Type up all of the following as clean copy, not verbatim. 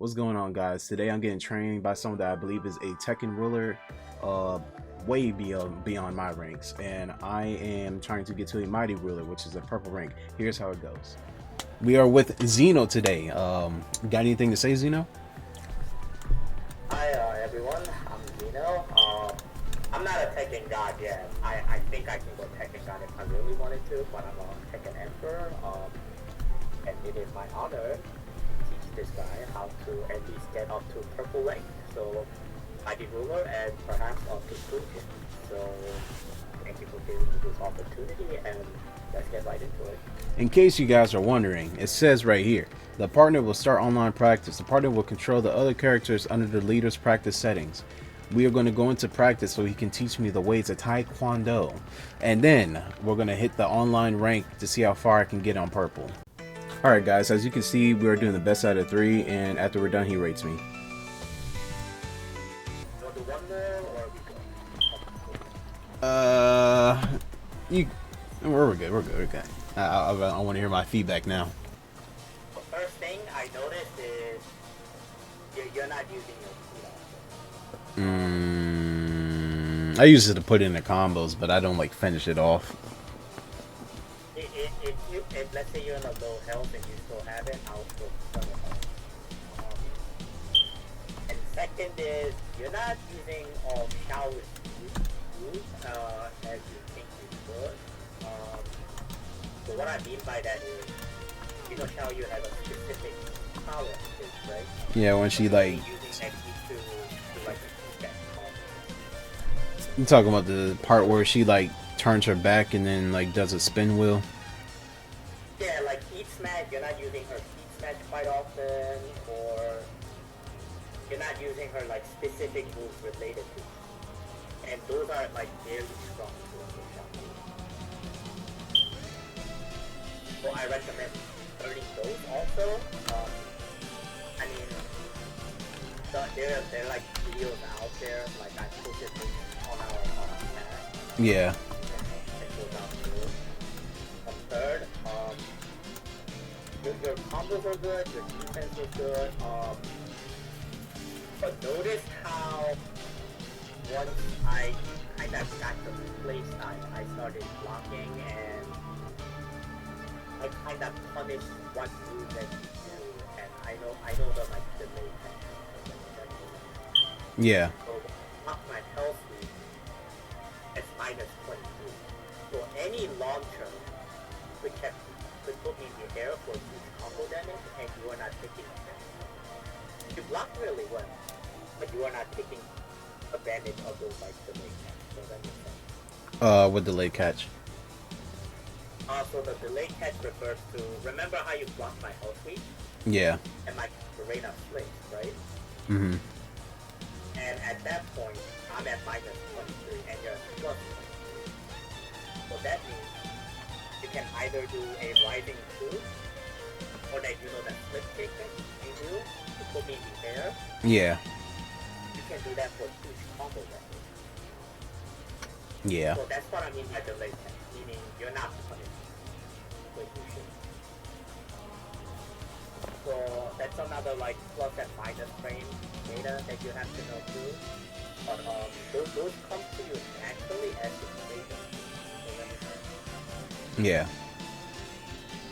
What's going on, guys? Today I'm getting trained by someone that I believe is a Tekken ruler, uh, way beyond my ranks, and I am trying to get to a mighty ruler, which is a purple rank. Here's how it goes. We are with Zeno today. Got anything to say, Zeno? Hi everyone, I'm Zeno. I'm not a Tekken god yet. I think I can go Tekken god if I really wanted to, but I'm a Tekken Emperor. And it is my honor to teach this guy how to at least get up to purple rank. So mighty ruler and perhaps up to blue. So thank you for giving me this opportunity, and let's get right into it. In case you guys are wondering, it says right here, the partner will start online practice. The partner will control the other characters under the leader's practice settings. We are going to go into practice so he can teach me the ways of Taekwondo. And then we're going to hit the online rank to see how far I can get on purple. Alright guys, as you can see, we are doing the best out of 3, and after we're done, he rates me. You want to do one more or we go? We're good, we're good. I want to hear my feedback now. The first thing I noticed is you're not using your feet. I use it to put in the combos, but I don't like finish it off. If let's say you're in a low health and you still have it, I'll still turn it on. And second is, you're not using showers as you think you should. So what I mean by that is, you know how you have a specific power, right? Yeah, when she like... Using XP to like that combo. You talking about the part where she like turns her back and then like does a spin wheel? Yeah, like each smash, you're not using her each smash quite often, or you're not using her like specific moves related to it. And those are like very strong tools for Shampoo. So I recommend learning those also. I mean, there are like videos out there, like I posted on our chat. Yeah. Third, your combos are good, your defense is good, but notice how once I kind of got the play style, I started blocking and I kind of punished what move that you do, and I know the like delay technique. Yeah. So up my health speed, it's minus 22. So any long term could put me in the air for huge combo damage, and you are not taking damage. You block really well, but you are not taking advantage of those like delay catch. So that makes sense. With delayed catch. So the delay catch refers to, remember how you block my health sweep? Yeah. And my arena flinch, right? Mm-hmm. And at that point, I'm at minus 23 and you're at plus 23. So that means you can either do a rising 2, or that you know that flip kick that you do to put me in the air. Yeah. You can do that for huge combo damage. Yeah. So that's what I mean by delay catch, meaning you're not punished. But you should. So that's another like plus and minus frame data that you have to know too. But those come to you naturally as you play them. So that makes sense. Yeah.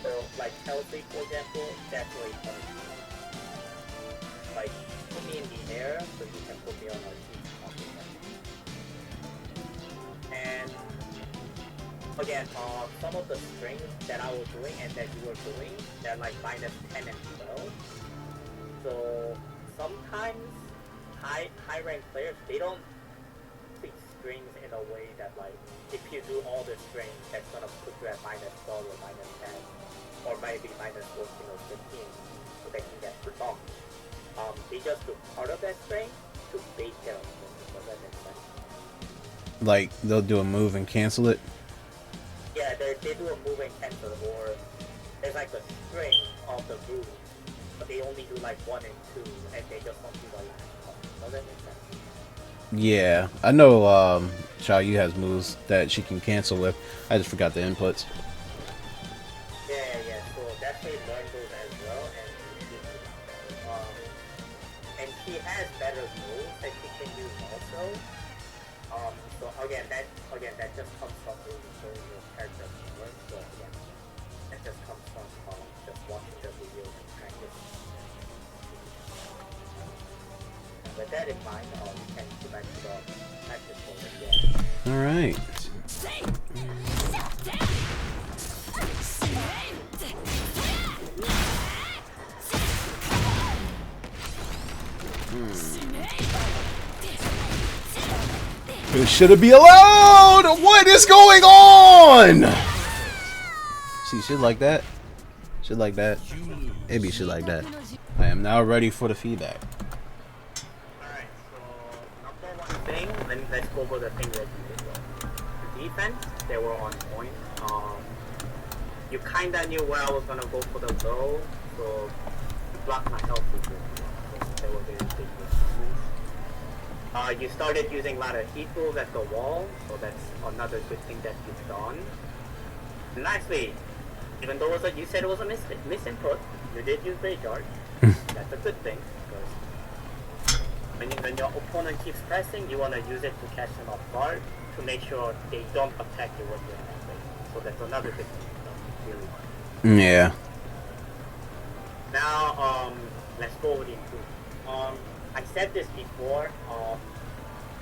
So, like healthy, for example, that's really funny. Like, put me in the air so you can put me on a huge combo. And again, some of the strings that I was doing and that you were doing, they're like minus 10 and 12. So sometimes high rank players, they don't treat strings in a way that like, if you do all the strings, that's gonna put you at minus 12 or minus 10, or maybe minus 14 or 15, so they can get prolonged. They just do part of that string to bait their own string, so that makes sense. Like they'll do a move and cancel it. Yeah, they do a move and cancel, or there's like a string of the moves, but they only do like 1 and 2, and they just don't do the last one. Does that make sense? Yeah. I know Xiao Yu has moves that she can cancel with. I just forgot the inputs. Yeah. So definitely learn those as well, and you should and she has better moves that she can use also. So that just comes from really showing your character more. So again, that just comes from just watching the videos and practice. With that in mind, you can go back to the practice mode again. All right. Should it be allowed? What is going on? See, shit like that. Shit like that. Maybe shit like that. I am now ready for the feedback. Alright, so number one thing, let's go over the things that you did well. The defense, they were on point. You kinda knew where I was gonna go for the low, so you blocked my health with it. So they were very big movements. You started using a lot of heat tools at the wall, so that's another good thing that you've done. And lastly, even though you said it was a misinput, you did use graveyard. That's a good thing, because when your opponent keeps pressing, you want to use it to catch them off guard to make sure they don't attack you when you're in that way. So that's another good thing. Really. Yeah. Now, let's go over the improvement. I said this before.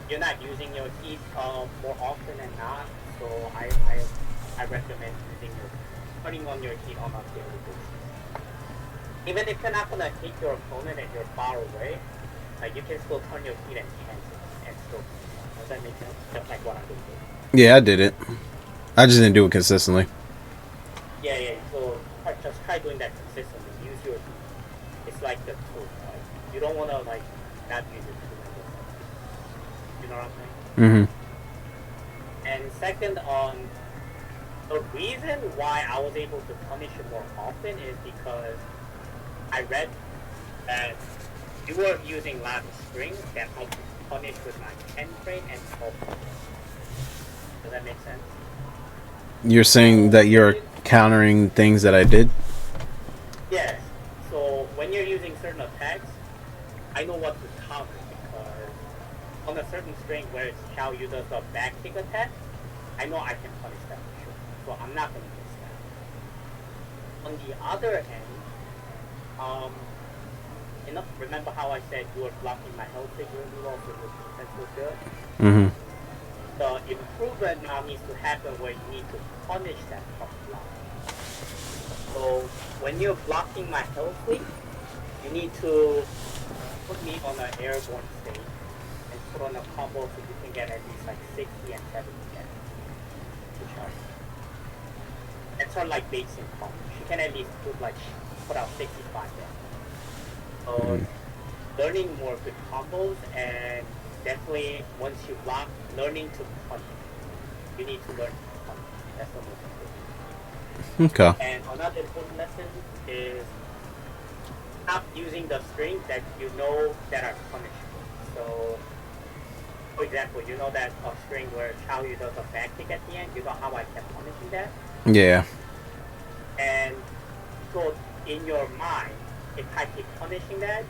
You're not using your heat more often than not, so I recommend turning on your heat on a daily basis. Even if you're not gonna hit your opponent and you're far away, you can still turn your heat and cancel and still. Does that make sense? Just like what I did. Yeah, I did it. I just didn't do it consistently. Yeah. So just try doing that consistently. Use your heat. It's like the tool. Like, you don't wanna not use it too much. You know what I'm saying? Mm-hmm. And second, the reason why I was able to punish you more often is because I read that you were using a lot of strings that helped you punish with my 10 frame and 12 frame. Does that make sense? You're saying that you're countering things that I did? Yes. So when you're using certain attacks, I know what to counter because on a certain string where it's 𝙀𝙓 does the back kick attack, I know I can punish that for sure. So I'm not going to miss that. On the other hand, remember how I said you were blocking my health figure well, so your defense was good? Mm-hmm. The improvement now needs to happen where you need to punish that tough block. So when you're blocking my health fleet, you need to put me on an airborne state and put on a combo so you can get at least like 60 and 70 damage. That's her like basic combo. She can at least put out 65 damage. So learning more good combos and definitely once you block, learning to punish. You need to learn to punish. That's the most important. Okay. And another important lesson is stop using the strings that you know that are punishable. So, for example, you know that a string where 𝙀𝙓 does a back kick at the end, you know how I kept punishing that? Yeah. And so in your mind, if I keep punishing that,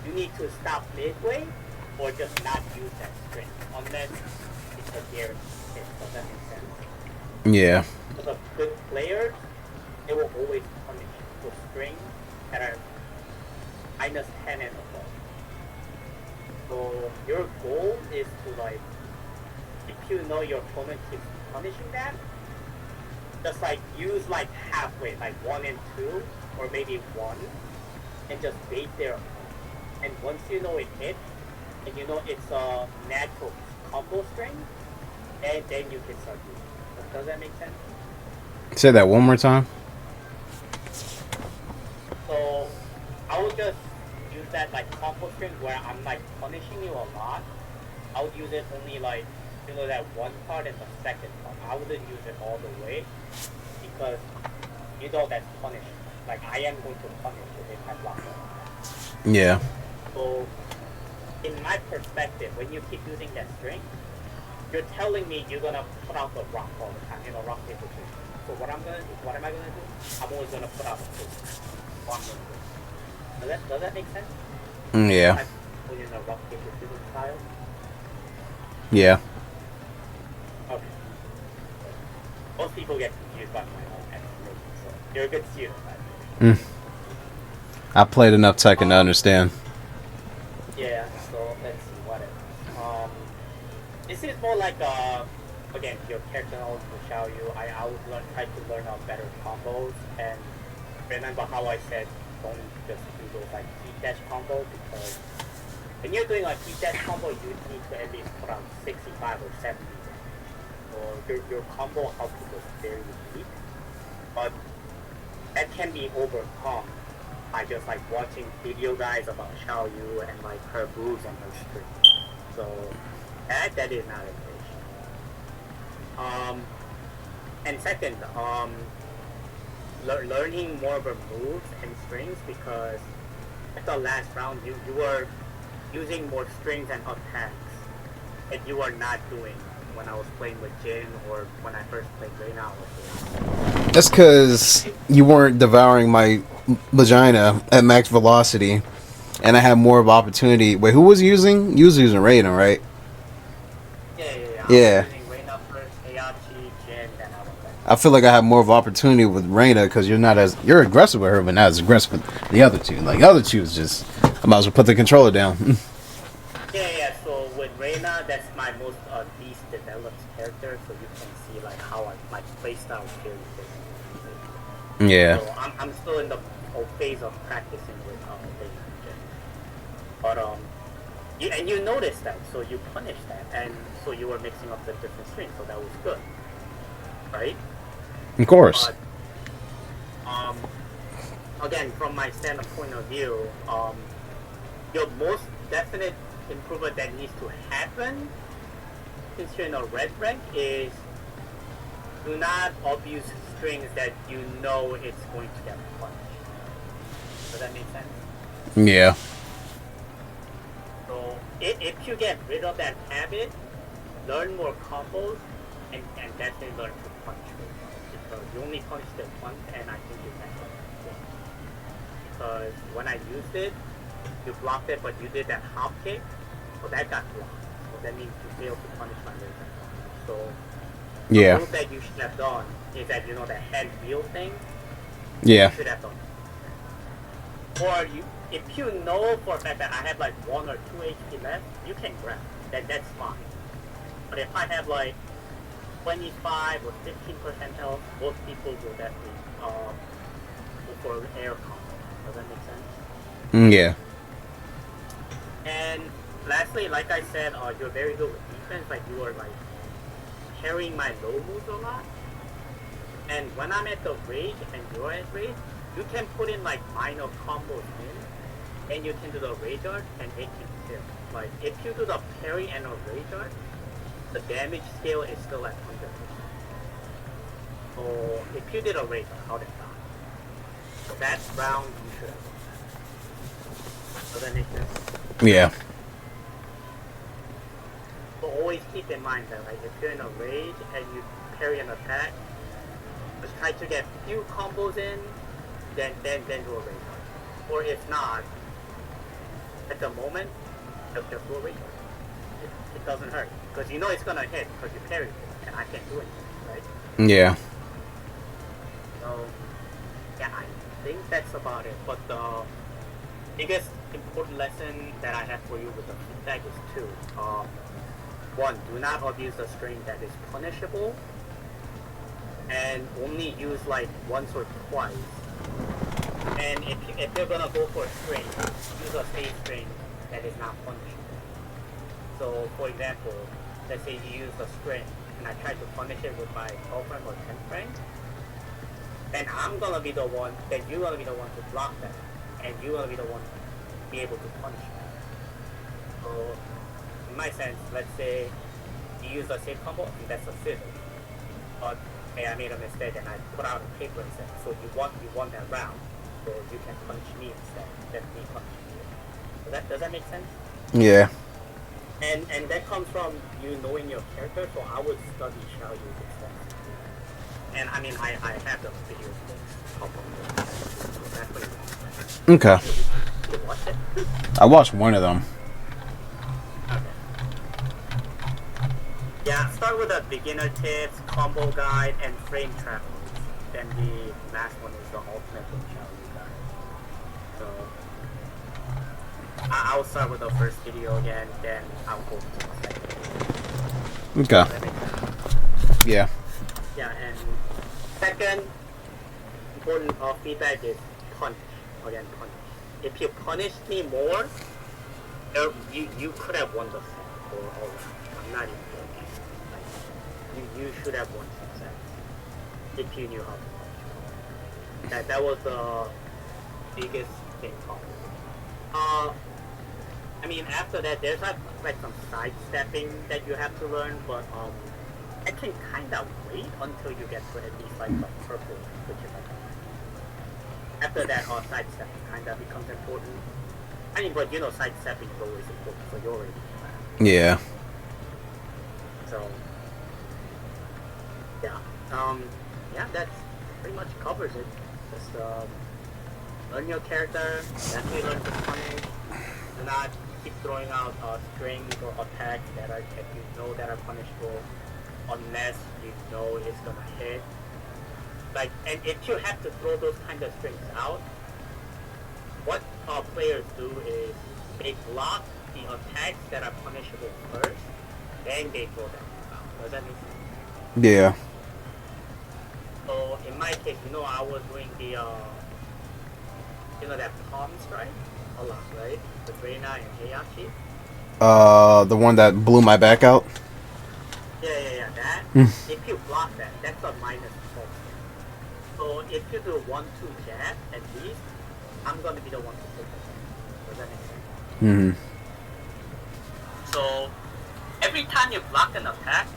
you need to stop midway or just not use that string unless it's a guarantee hit. Does that make sense? Yeah. Because a good player, they will always punish those strings that are -10 and above. So your goal is to if you know your opponent keeps punishing that, just use halfway, 1 and 2, or maybe 1, and just bait their opponent. And once you know it hits, and you know it's a natural combo string, and then you can start using it. Does that make sense? Say that one more time. So I would just use that combo string where I'm punishing you a lot. I would use it only that one part and the second part. I wouldn't use it all the way because you know that's punishment. I am going to punish you if I block it. Yeah. So in my perspective, when you keep using that string, you're telling me you're gonna put out the rock all the time, rock, paper, scissors. So what am I gonna do? I'm always gonna put out the two. Does that make sense? Yeah. I put in a rock paper scissors style. Yeah. Okay. Most people get confused by my explanation, so you're a good student. Mm. I played enough Tekken to understand. Yeah. So let's see what else. This is more like again, your character knowledge will show you. I would try to learn out better combos and remember how I said don't just do those like key dash combo because when you're doing a key dash combo, you need to at least put on 65 or 70. Or your combo output was very weak, but that can be overcome by just like watching video guys about Xiaoyu and like her moves on her stream. So that is not an issue. And second, learning more of her moves and strings because at the last round you were using more strings and attacks that you were not doing when I was playing with Jin or when I first played Reina with her. That's because you weren't devouring my vagina at max velocity, and I had more of opportunity. Wait, who was using? You was using Raiden, right? Yeah. Yeah. I was using Reina first, Heihachi, Jin, then I was like, I feel like I have more of opportunity with Reina because you're aggressive with her, but not as aggressive with the other two. Like the other two is just, I might as well put the controller down. Yeah. So with Reina, that's my most least developed character, so you can see like how my playstyle is very different. Yeah. So I'm still in the whole phase of practicing with Reina and Jin. But you noticed that, so you punished that, and so you were mixing up the different strings, so that was good, right? Of course. But again, from my standpoint of view, your most definite improvement that needs to happen since you're in a red rank is do not abuse strings that you know it's going to get punished. Does that make sense? Yeah. So if you get rid of that habit, learn more combos, and definitely learn to punch because you only punched it once, and I think you messed up once. Because when I used it, you blocked it, but you did that hop kick, so that got blocked. So that means you failed to punish my laser. So Yeah. the move that you should have done is that the head wheel thing. Yeah. You should have done. Or if you know for a fact that I have like 1 or 2 HP left, you can grab. That's fine. But if I have like 25 or 15% health, most people will definitely go for air combo. Does that make sense? Yeah. And lastly, like I said, you're very good with defense. Like you are like carrying my low moves a lot. And when I'm at the rage and you're at rage, you can put in like minor combos in, and you can do the rage art and it can kill. Like if you do the parry and a rage art, the damage scale is still at 100%. So if you did a rage art, how did that? So that round you should have won. So that makes sense. Yeah. So always keep in mind that like if you're in a rage and you parry an attack, just try to get few combos in, then do a rage art. Or if not, at the moment, just do a rage art. It doesn't hurt because you know it's gonna hit because you parried it, and I can't do anything, right? Yeah. So yeah, I think that's about it. But the biggest important lesson that I have for you with the feedback is two. One, do not abuse a string that is punishable, and only use like once or twice. And if you're gonna go for a string, use a safe string that is not punishable. So for example, let's say you use a string and I try to punish it with my 12 frame or 10 frame, then I'm gonna be the one, then you're gonna be the one to block that, and you're gonna be the one to be able to punish that. So in my sense, let's say you use a safe combo, and that's a scissor. But hey, I made a mistake and I put out a paper instead. So you won that round, so you can punish me instead. Let me punish you. So does that make sense? Yeah. And that comes from you knowing your character. So I would study Xiaoyu extensively. And I mean, I have the videos. So that's what it is. Okay. You watch it? I watched one of them. Okay. Yeah, start with the beginner tips, combo guide, and frame travel. Then the last one is the ultimate functionality guide. So I'll start with the first video again, then I'll go to the second video. Okay. Yeah. Yeah, and second important feedback is punish. Again, punish. If you punish me more, you could have won the set. Or I'm not even joking. Like, you should have won some sets if you knew how to punish. That was the biggest thing problem. I mean, after that, there's like some sidestepping that you have to learn, but I can kind of wait until you get to at least like the purple, which is like after that, sidestepping kind of becomes important. I mean, but you know, sidestepping is always important, so you already know that. Yeah. So yeah, yeah, that pretty much covers it. Just learn your character, definitely learn to punish. Do not keep throwing out strings or attacks that you know that are punishable, unless you know it's gonna hit. Like, and if you have to throw those kind of strings out, what players do is they block the attacks that are punishable first, then they throw them out. Does that make sense? Yeah. So in my case, you know, I was doing the you know that palm strike a lot, right? The Reina and Heihachi. The one that blew my back out. Yeah, that. If you block that, that's a -12. So if you do 1-2 jab at least, I'm gonna be the one to take the jab. Does that make sense? Mm-hmm. So every time you block an attack,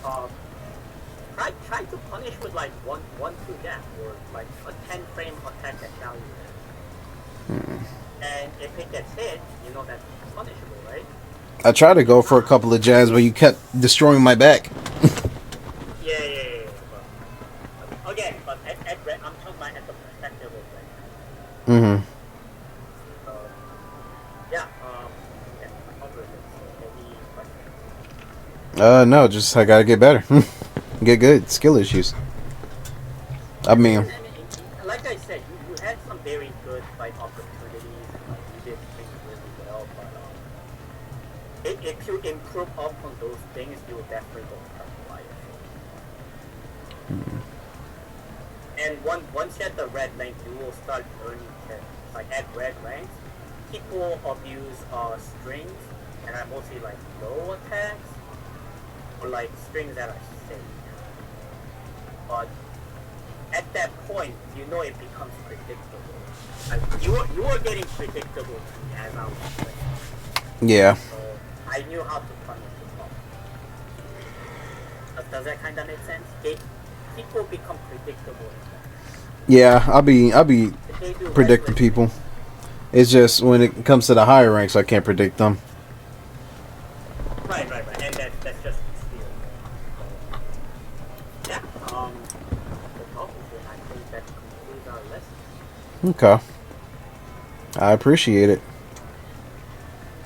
try to punish with like 1-2 jab or like a 10 frame attack that value. And if it gets hit, you know that's punishable, right? I tried to go for a couple of jabs, but you kept destroying my back. Yeah. But again, but I'm talking about at the perspective of like. Mm-hmm. Yeah. Any questions? No, just I gotta get better. Get good. Skill issues. I mean, like I said, you had some very good like opportunities, and like you did things really well. But if you improve up on those things, you will definitely go to And once you have the red rank, you will start learning tips. Like at red ranks, people abuse strings that are mostly like low attacks or like strings that are safe. But at that point, you know it becomes predictable. Like you are getting predictable to me as I was playing. yeah. So I knew how to punish the problem. Does that kind of make sense? People become predictable. Yeah, I'll be predicting reckless, people. It's just when it comes to the higher ranks, I can't predict them. Right. And that's just skill. So, yeah. I think that concludes our lesson. Okay. I appreciate it.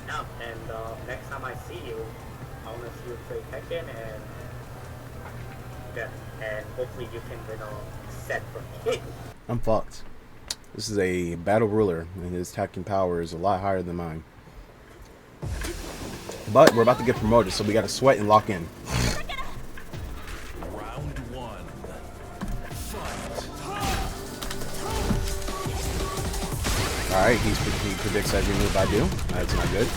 Yeah, and next time I see you, I want to see you play Tekken, and hopefully you can win a set from me. I'm fucked. This is a battle ruler, and his attacking power is a lot higher than mine. But we're about to get promoted, so we gotta sweat and lock in. Round one. Fight. Alright, he predicts every move I do. That's not good.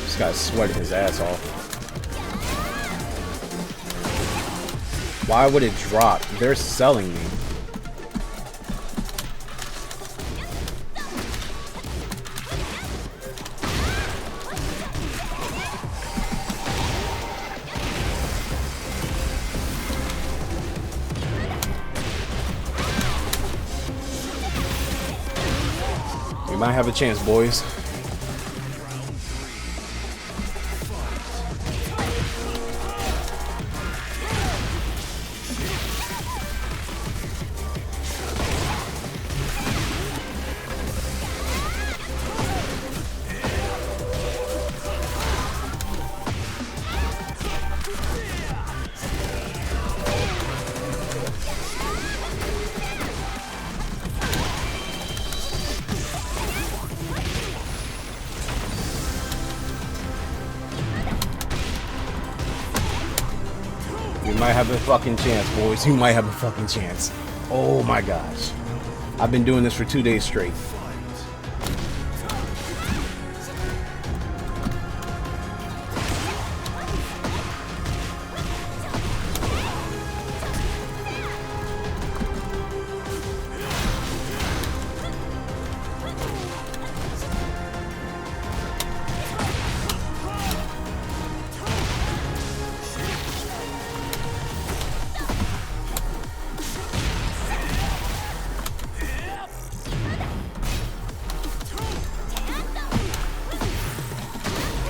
This guy's sweating his ass off. Why would it drop? They're selling me. might have a chance, boys. You might have a fucking chance, boys. You might have a fucking chance. Oh my gosh. I've been doing this for 2 days straight.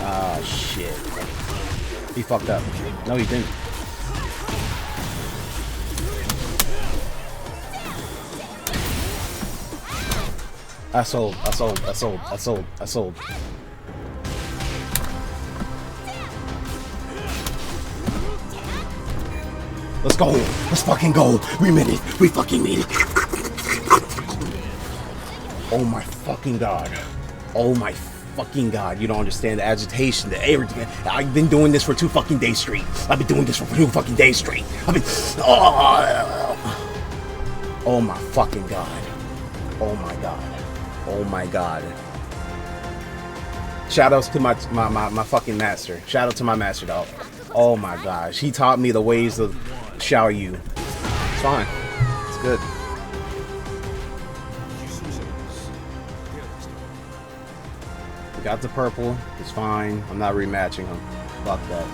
Ah, shit. He fucked up. No, he didn't. I sold. Let's go. Let's fucking go. We made it. We fucking made it. Oh my fucking god. Oh my fucking god. You don't understand the agitation, the everything. I've been doing this for 2 fucking days straight. I've been doing this for 2 fucking days straight. I've been... Oh my fucking god. Oh my god. Oh my god. Shoutouts to my fucking master. Shout out to my master, dog. Oh my gosh. He taught me the ways of 𝙀𝙓𝙍𝙍𝙨. It's fine. It's good. We got the purple. It's fine. I'm not rematching him. Fuck that.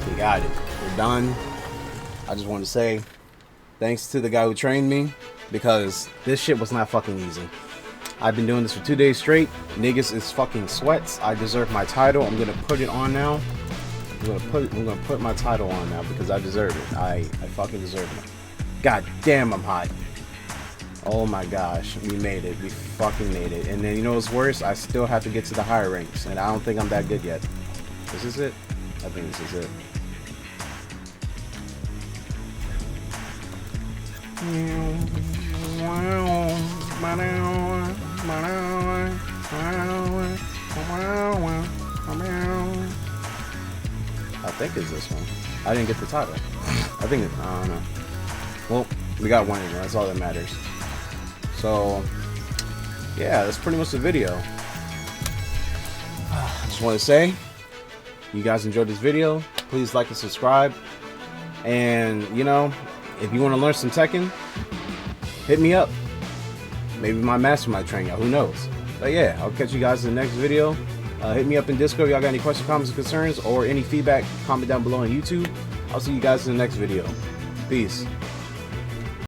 We got it. We're done. I just want to say thanks to the guy who trained me, because this shit was not fucking easy. I've been doing this for 2 days straight. Niggas is fucking sweats. I deserve my title. I'm gonna put it on now. I'm gonna put my title on now because I deserve it. I fucking deserve it. God damn, I'm hot. Oh my gosh, we made it. We fucking made it. And then you know what's worse? I still have to get to the higher ranks, and I don't think I'm that good yet. This is it? I think this is it. I think it's this one. I didn't get the title. I think I don't know. Well, we got one anyway. That's all that matters. So, yeah, that's pretty much the video. I just want to say, you guys enjoyed this video. Please like and subscribe. And, you know, if you want to learn some Tekken, hit me up. Maybe my master might train y'all. Who knows? But yeah, I'll catch you guys in the next video. Hit me up in Discord if y'all got any questions, comments, or concerns, or any feedback, comment down below on YouTube. I'll see you guys in the next video. Peace.